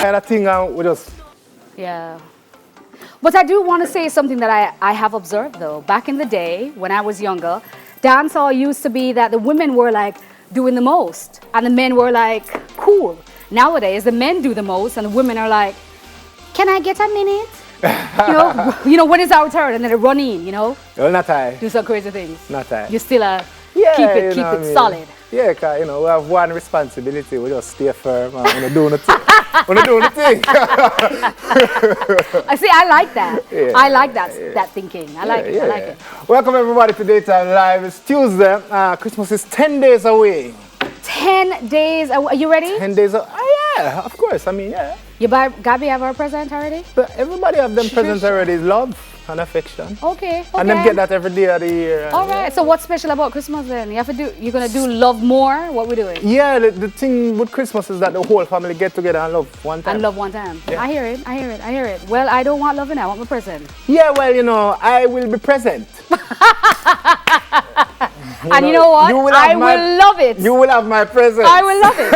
kind of thing, and we just... Yeah. But I do want to say something that I have observed, though. Back in the day, when I was younger, dancehall used to be that the women were like doing the most and the men were like cool. Nowadays, the men do the most and the women are like, can I get a minute? you know, when it's our turn, and then they run in, you know? Well, not I. Do some crazy things. Not I. You still keep it solid. Yeah, because, you know, we have one responsibility. We just stay firm and we're doing the thing. We're doing the thing. I see, I like that. Yeah, I like that thinking. I like it. I like it. Welcome, everybody, to Daytime Live. It's Tuesday. Christmas is 10 days away. 10 days. Are you ready? 10 days away. Oh, yeah, of course. I mean, yeah. You buy Gabby have our present already? But everybody have them presents already. Love and affection. Okay. And them get that every day of the year. All right. So what's special about Christmas then? You're gonna do love more? What we doing? Yeah, the thing with Christmas is that the whole family get together and love one time. And love one time. Yeah. I hear it. Well, I don't want loving. I want my present. Yeah, well, you know, I will be present. You know what? I will love it. You will have my present. I will love it.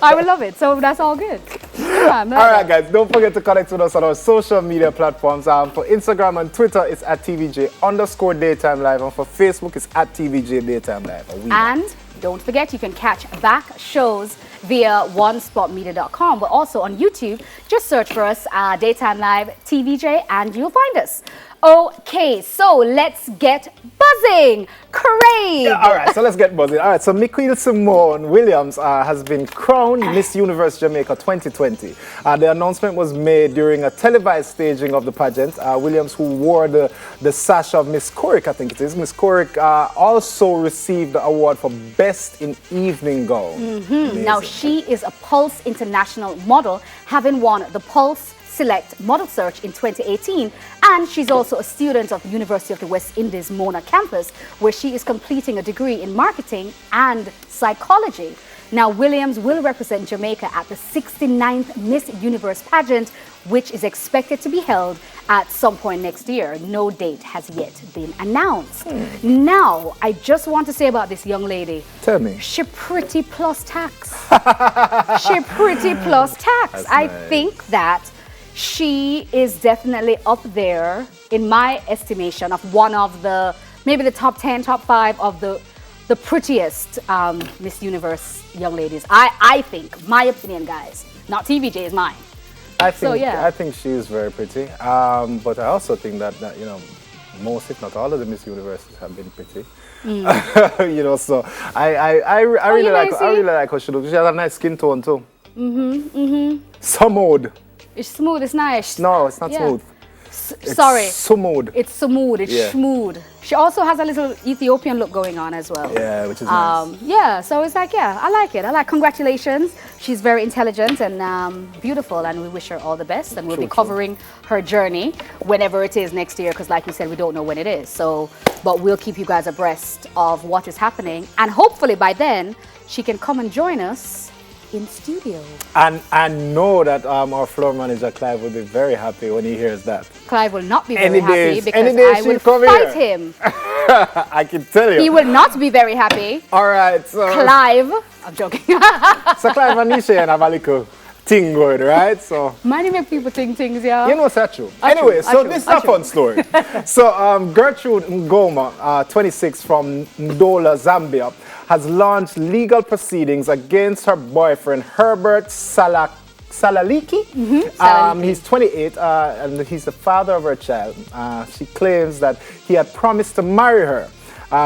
I will love it. So that's all good. Yeah, all right, guys. Don't forget to connect with us on our social media platforms. For Instagram and Twitter, it's at TVJ_Daytime Live. And for Facebook, it's at TVJ Daytime Live. And don't forget, you can catch back shows via onespotmedia.com, but also on YouTube. Just search for us, Daytime Live TVJ, and you'll find us. Okay, so let's get buzzing. Craig! Yeah, all right, so let's get buzzing. All right, so Miquel Simone Williams has been crowned Miss Universe Jamaica 2020. The announcement was made during a televised staging of the pageant. Williams, who wore the sash of Miss Couric, I think it is. Miss Couric also received the award for Best in Evening Gown. Now, she is a Pulse International model, having won the Pulse Select Model Search in 2018, and she's also a student of the University of the West Indies Mona campus, where she is completing a degree in marketing and psychology. Now, Williams will represent Jamaica at the 69th Miss Universe pageant, which is expected to be held at some point next year. No date has yet been announced. Now, I just want to say about this young lady. Tell me. She pretty plus tax. She pretty plus tax. That's I nice. think that she is definitely up there, in my estimation, of one of the, maybe the top 10, top 5 of the prettiest Miss Universe young ladies. I think, my opinion, guys, not TVJ, is mine. I think, So, yeah. I think she is very pretty. But I also think that, you know, most, if not all of the Miss Universes have been pretty. You know, so I really like how she looks. She has a nice skin tone too. Smooth. It's smooth, it's nice. No, it's not Yeah. smooth. Sorry. Smooth. It's smooth, it's Yeah. schmood. She also has a little Ethiopian look going on as well. Yeah, which is nice. Yeah, so it's like, yeah, I like it. Congratulations. She's very intelligent and beautiful, and we wish her all the best. And we'll be covering her journey whenever it is next year, because like we said, we don't know when it is. So, but we'll keep you guys abreast of what is happening. And hopefully by then, she can come and join us in studio. And I know that our floor manager Clive will be very happy when he hears that. Clive will not be very Any happy days- because any days I will she'll come fight here. him. I can tell you. He will not be very happy. All right, so Clive, I'm joking. so Clive and Nisha have a little thing going, right? So Many make people think things, yeah. you know what's that true? Anyway, so this is a fun story. So Gertrude Ngoma, 26, from Ndola, Zambia, has launched legal proceedings against her boyfriend Herbert Salaliki. Salaliki. He's 28 and he's the father of her child. She claims that he had promised to marry her.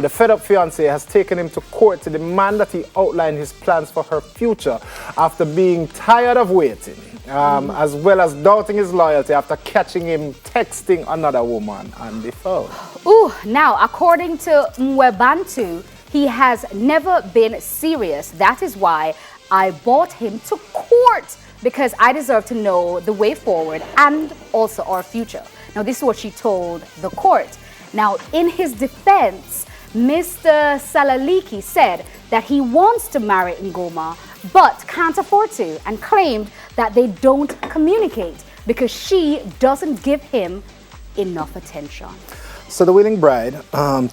The fed-up fiancé has taken him to court to demand that he outline his plans for her future after being tired of waiting, as well as doubting his loyalty after catching him texting another woman on the phone. Ooh, now, according to Mwebantu, he has never been serious. That is why I brought him to court, because I deserve to know the way forward and also our future. Now, this is what she told the court. Now, in his defense, Mr. Salaliki said that he wants to marry Ngoma, but can't afford to, and claimed that they don't communicate because she doesn't give him enough attention. So the willing bride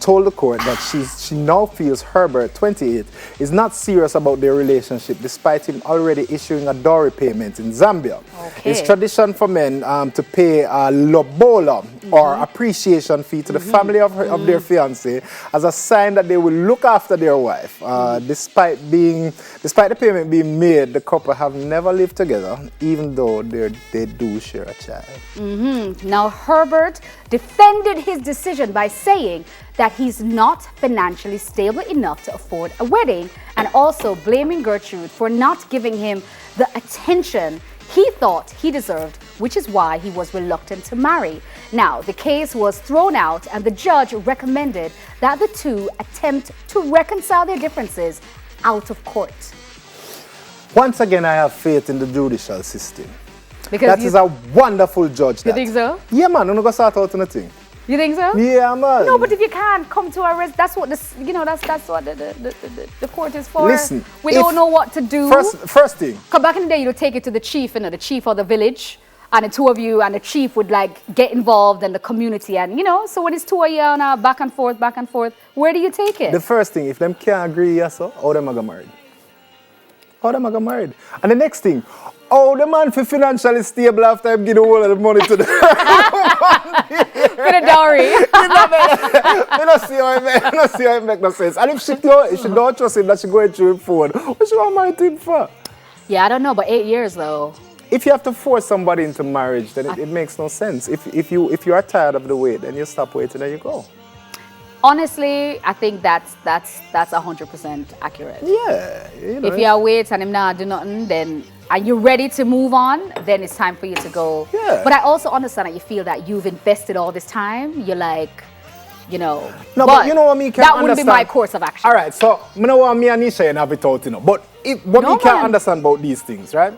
told the court that she now feels Herbert, 28, is not serious about their relationship despite him already issuing a dowry payment in Zambia. Okay. It's tradition for men to pay a lobola or appreciation fee to the family of their fiancé as a sign that they will look after their wife. Despite the payment being made, the couple have never lived together, even though they do share a child. Now, Herbert defended his decision by saying that he's not financially stable enough to afford a wedding, and also blaming Gertrude for not giving him the attention he thought he deserved, which is why he was reluctant to marry. Now, the case was thrown out, and the judge recommended that the two attempt to reconcile their differences out of court. Once again, I have faith in the judicial system. Because That is a wonderful judge. You think so? Yeah, man. I'm going to start out on the thing. You think so? Yeah, man. No, but if you can't come to our rest, that's what this, that's what the court is for. Listen, we don't know what to do. First thing. Come back in the day, you would take it to the chief, the chief of the village, and the two of you, and the chief would like get involved in the community, and so when it's two of you on a back and forth, where do you take it? The first thing, if them can't agree, yes, sir, how them I get married? How them I get married? And the next thing, how the man for financially stable after him give the whole of the money to the For the dowry. I don't see how it make no sense. And if she don't trust him that she going through him phone, what she want to marry him for? Yeah, I don't know, but 8 years though. If you have to force somebody into marriage, then it makes no sense. If you are tired of the wait, then you stop waiting and you go. Honestly, I think that's 100% accurate. Yeah. If you are waiting and him not do nothing, then are you ready to move on? Then it's time for you to go. Yeah. But I also understand that you feel that you've invested all this time. You're like, No, but you know what me can't that wouldn't understand. be my course of action. All right, so I know what me and Nisha have it out, But what No, me can't man. understand about these things, right?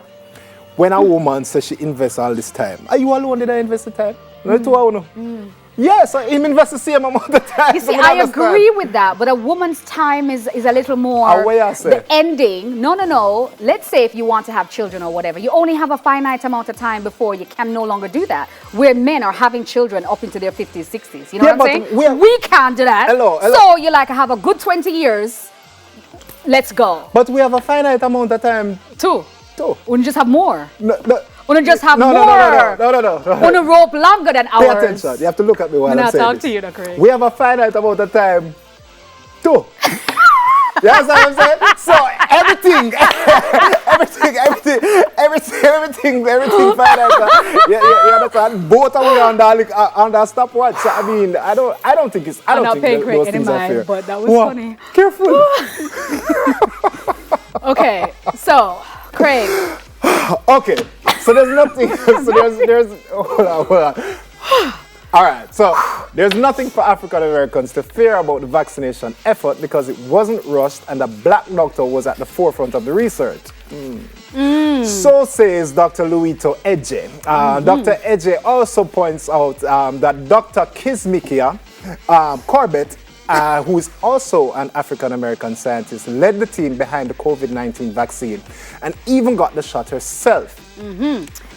When a woman says she invests all this time, are you alone did I invest the time? No, two of you. Yes, him invest the same amount of time. You see, so I understand. agree with that, but a woman's time is a little more What you say? the ending. No. Let's say if you want to have children or whatever, you only have a finite amount of time before you can no longer do that. Where men are having children up into their 50s, 60s. You know Yeah, what I'm but saying? We can't do that. Hello. So you like have a good 20 years. Let's go. But we have a finite amount of time. Two. Too. Wouldn't just have more. No. Wouldn't just have No. more. Wouldn't rope longer than Pay hours. attention. You have to look at me while I'm I'm not saying talking this. to you, Craig. We have a finite amount of time. Too. You understand what I'm saying? So everything finite. You understand? Both of we on the stopwatch. So I mean, I don't think it's. I'm not think paying those Craig any things are fair. mind, but that was What? funny. Careful. Okay, so Craig. Okay, so there's nothing. So there's. Hold on. All right, so there's nothing for African Americans to fear about the vaccination effort because it wasn't rushed and a black doctor was at the forefront of the research. So says Dr. Luito Eje. Dr. Eje also points out that Dr. Kismikia Corbett, who is also an African-American scientist, led the team behind the COVID-19 vaccine and even got the shot herself.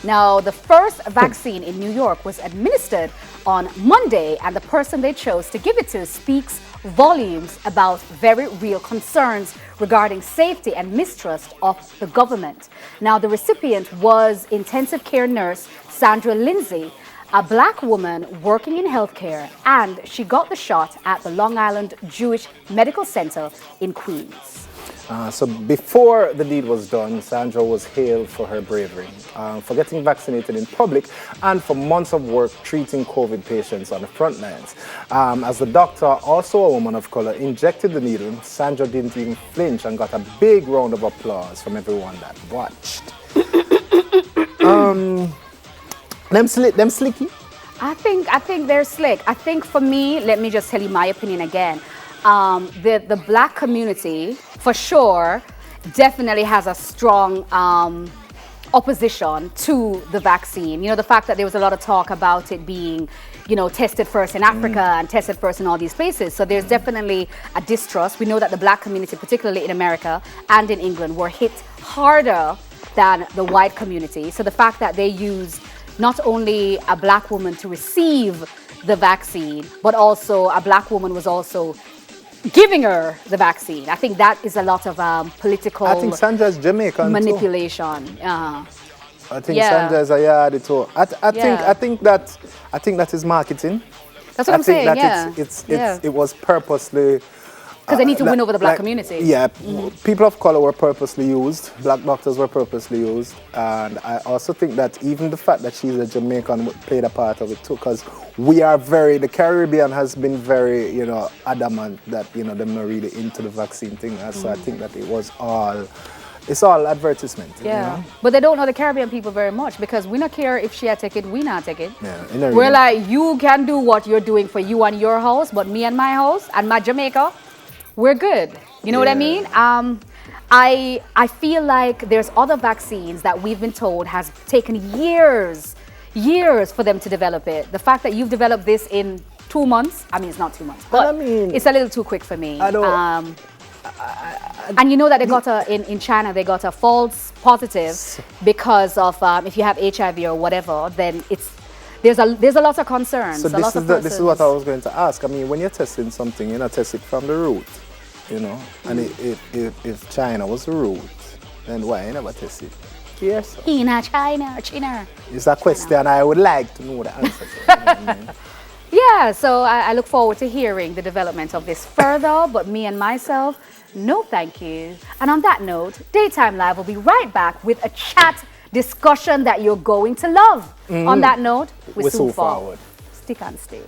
Now, the first vaccine in New York was administered on Monday, and the person they chose to give it to speaks volumes about very real concerns regarding safety and mistrust of the government. Now, the recipient was intensive care nurse Sandra Lindsay, a black woman working in healthcare, and she got the shot at the Long Island Jewish Medical Center in Queens. So before the deed was done, Sandra was hailed for her bravery, for getting vaccinated in public, and for months of work treating COVID patients on the front lines. As the doctor, also a woman of color, injected the needle, Sandra didn't even flinch and got a big round of applause from everyone that watched. Them slicky? I think they're slick. I think for me, let me just tell you my opinion again. The black community, for sure, definitely has a strong opposition to the vaccine. You know, the fact that there was a lot of talk about it being, tested first in Africa and tested first in all these places. So there's definitely a distrust. We know that the black community, particularly in America and in England, were hit harder than the white community. So the fact that they used not only a black woman to receive the vaccine, but also a black woman was also giving her the vaccine. I think that is a lot of political I think Sandra's Jamaican too. manipulation. I think Yeah. Sandra's a yardie too. Yeah. I think that is marketing. That's what I'm saying. That Yeah. it was purposely. Because they need to win over the black like, community. Yeah, people of color were purposely used. Black doctors were purposely used, and I also think that even the fact that she's a Jamaican played a part of it too. Because the Caribbean has been very, adamant that they're not really into the vaccine thing. And so I think that it's all advertisement. Yeah, but they don't know the Caribbean people very much because we not care if she take it, we not take it. Yeah, We're like, you can do what you're doing for you and your house, but me and my house and my Jamaica, we're good. You know what I mean? I feel like there's other vaccines that we've been told has taken years for them to develop it. The fact that you've developed this in 2 months, I mean, it's not 2 months, but it's a little too quick for me. I don't. And you know that they got in China, they got a false positive because of if you have HIV or whatever, then there's a lot of concerns. So this is what I was going to ask. I mean, when you're testing something, you're not testing from the root, And if China was the root, then why you never test it? Yes. China. It's a question I would like to know the answer to. Yeah, so I look forward to hearing the development of this further, but me and myself, no thank you. And on that note, Daytime Live will be right back with a chat discussion that you're going to love. On that note, we're We're so so forward. forward. Stick and stay.